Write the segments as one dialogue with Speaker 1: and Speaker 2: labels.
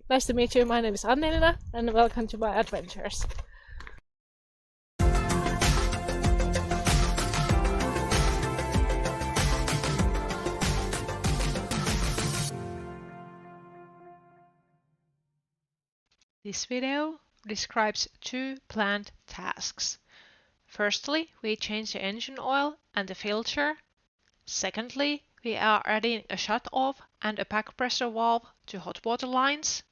Speaker 1: Nice to meet you. My name is Annelina, and welcome to my adventures. This video describes two planned tasks. Firstly, we change the engine oil and the filter. Secondly, we are adding a shutoff and a backpressure valve to hot water lines.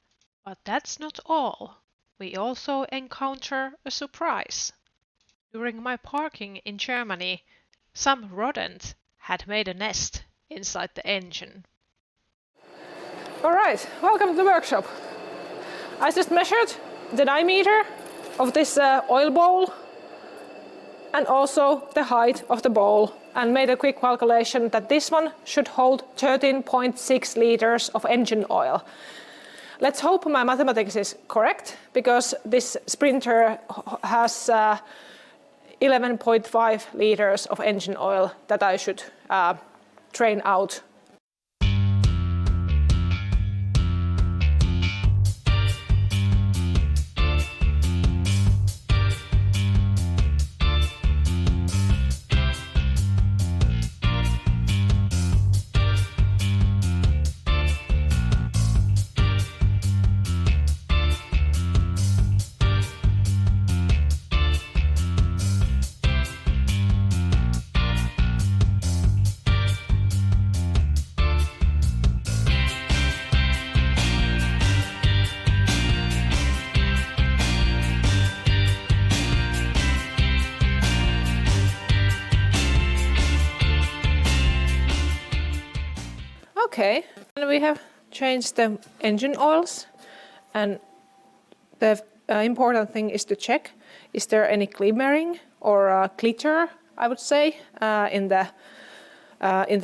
Speaker 1: But that's not all. We also encounter a surprise. During my parking in Germany, some rodent had made a nest inside the engine.
Speaker 2: Alright, welcome to the workshop. I just measured the diameter of this oil bowl and also the height of the bowl and made a quick calculation that this one should hold 13.6 liters of engine oil. Let's hope my mathematics is correct, because this Sprinter has 11.5 liters of engine oil that I should drain out. Okay, and we have changed the engine oils, and the important thing is to check, is there any glimmering or glitter, I would say, in the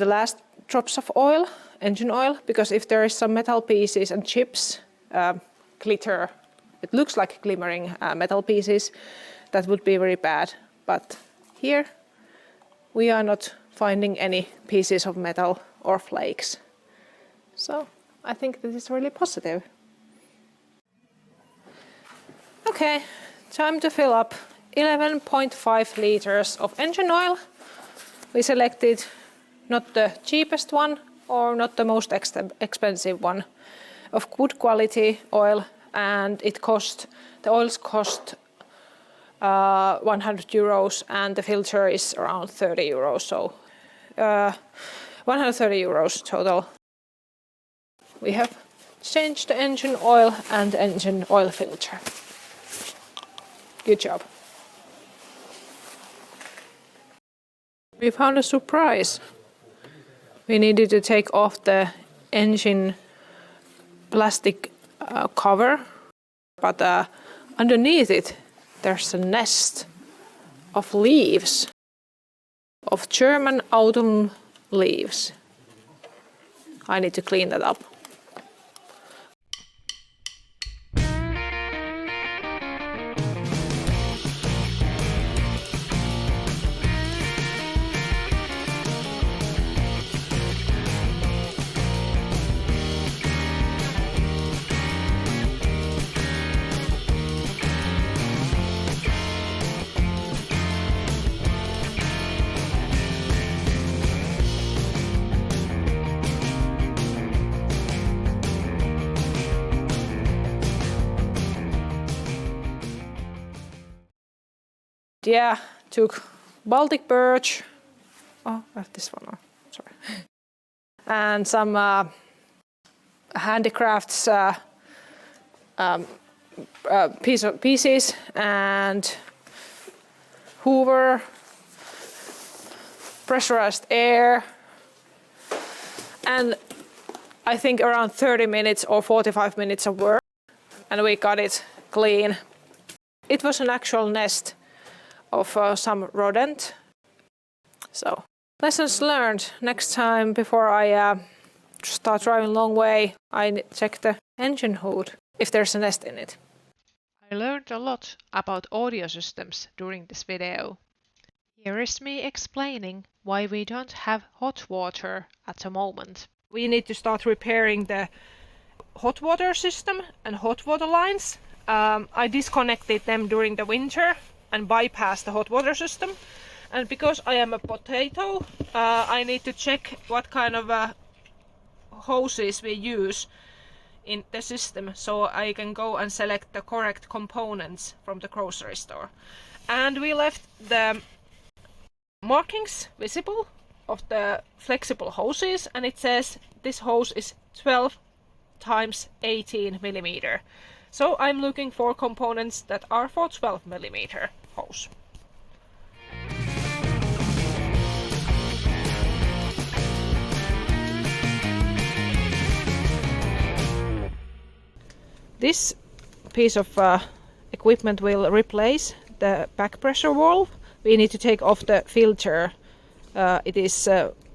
Speaker 2: last drops of oil, engine oil, because if there is some metal pieces and chips, glitter, it looks like glimmering metal pieces, that would be very bad. But here we are not finding any pieces of metal or flakes. So I think this is really positive. Okay, time to fill up 11.5 liters of engine oil. We selected not the cheapest one or not the most expensive one, of good quality oil, and the oils cost 100 euros and the filter is around 30 euros, so 130 euros total. We have changed the engine oil and the engine oil filter. Good job. We found a surprise. We needed to take off the engine plastic cover, but underneath it there's a nest of leaves, of German autumn leaves. I need to clean that up. Yeah, took Baltic birch, oh, I have this one, sorry, and some handicrafts pieces, and Hoover, pressurized air, and I think around 30 minutes or 45 minutes of work, and we got it clean. It was an actual nest of some rodent. So, lessons learned. Next time, before I start driving a long way, I check the engine hood if there's a nest in it.
Speaker 1: I learned a lot about audio systems during this video. Here is me explaining why we don't have hot water at the moment.
Speaker 2: We need to start repairing the hot water system and hot water lines. I disconnected them during the winter and bypassed the hot water system. And because I am a potato, I need to check what kind of hoses we use in the system, so I can go and select the correct components from the grocery store. And we left the markings visible of the flexible hoses, and it says this hose is 12 times 18 millimeter. So I'm looking for components that are for 12 millimeter hose. This piece of equipment will replace the back pressure valve. We need to take off the filter. It is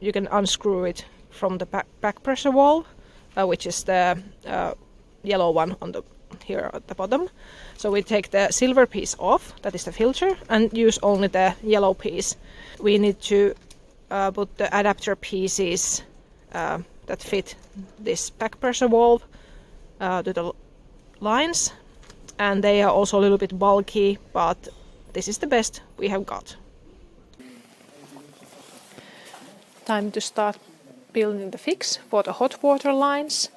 Speaker 2: you can unscrew it from the back pressure valve, which is the yellow one on the here at the bottom. So we take the silver piece off, that is the filter, and use only the yellow piece. We need to put the adapter pieces that fit this back pressure valve to the lines, and they are also a little bit bulky, but this is the best we have got. Time to start building the fix for the hot water lines.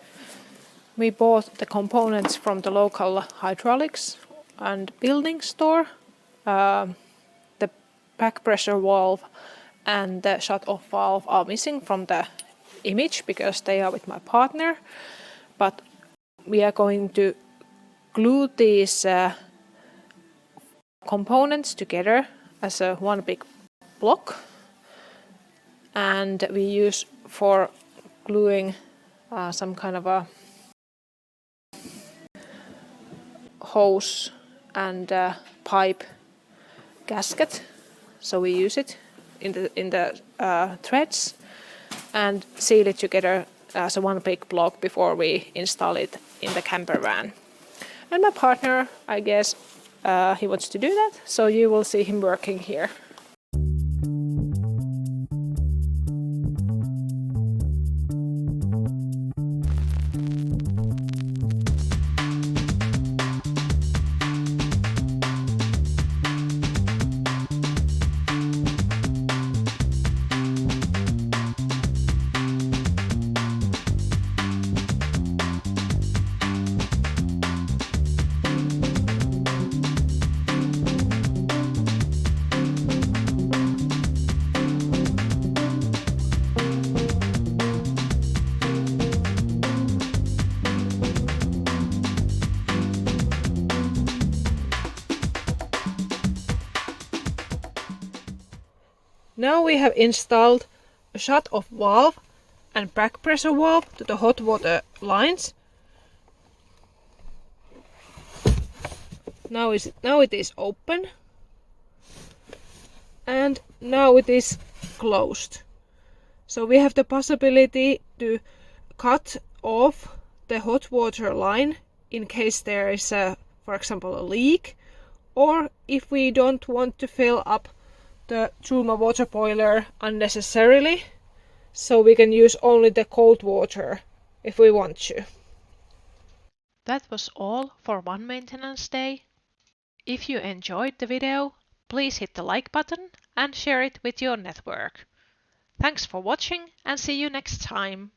Speaker 2: We bought the components from the local hydraulics and building store. The back pressure valve and the shut-off valve are missing from the image because they are with my partner, but we are going to glue these components together as one big block, and we use for gluing some kind of a hose and pipe gasket. So we use it in the threads and seal it together as one big block before we install it in the camper van. And my partner, I guess, he wants to do that, so you will see him working here. Now we have installed a shut-off valve and back pressure valve to the hot water lines. Now it is open, and now it is closed. So we have the possibility to cut off the hot water line in case there is for example, a leak, or if we don't want to fill up the Truma water boiler unnecessarily, so we can use only the cold water if we want to.
Speaker 1: That was all for one maintenance day. If you enjoyed the video, please hit the like button and share it with your network. Thanks for watching and see you next time.